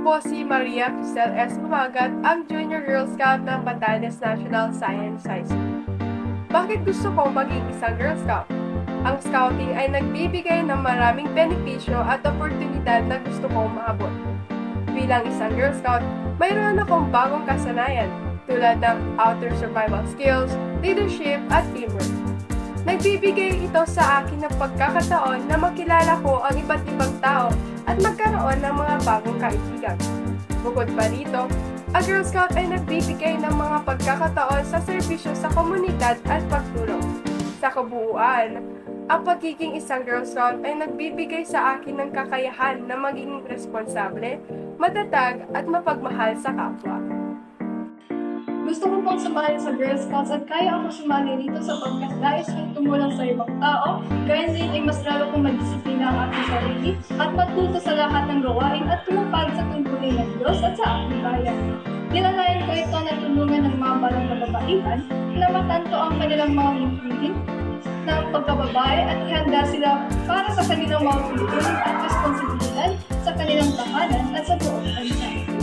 po si Maria Cristel S. Bumagat, ang Junior Girl Scout ng Batanes National Science High School. Bakit gusto ko maging isang Girl Scout? Ang scouting ay nagbibigay ng maraming benepisyo at oportunidad na gusto kong maabot. Bilang isang Girl Scout, mayroon akong bagong kasanayan tulad ng outer survival skills, leadership at teamwork. Nagbibigay ito sa akin ng pagkakataon na makilala ko ang iba't ibang tao at magkaroon ng mga bagong kaibigan. Bukod pa rito, ang Girl Scout ay nagbibigay ng mga pagkakataon sa serbisyo sa komunidad at pagtulong. Sa kabuuan, ang pagiging isang Girl Scout ay nagbibigay sa akin ng kakayahan na maging responsable, matatag at mapagmahal sa kapwa. Gusto ko pong sumali sa Girl Scouts at kaya ako sumali rito sapagkat nais kong tumulong sa ibang tao, gayon din ay mas lalo kong madisiplina ang aking sarili at matuto sa lahat ng gawain at tumupad sa tungkulin ng Diyos at sa aking bayan. Nilalayan ko ito na tulungan ng mga balang kababaihan na matanto ang kanilang mga lipunin ng pagkababae at ihanda sila para sa kanilang mga lipunin at responsibilidad sa kanilang tahanan at sa buong bansa.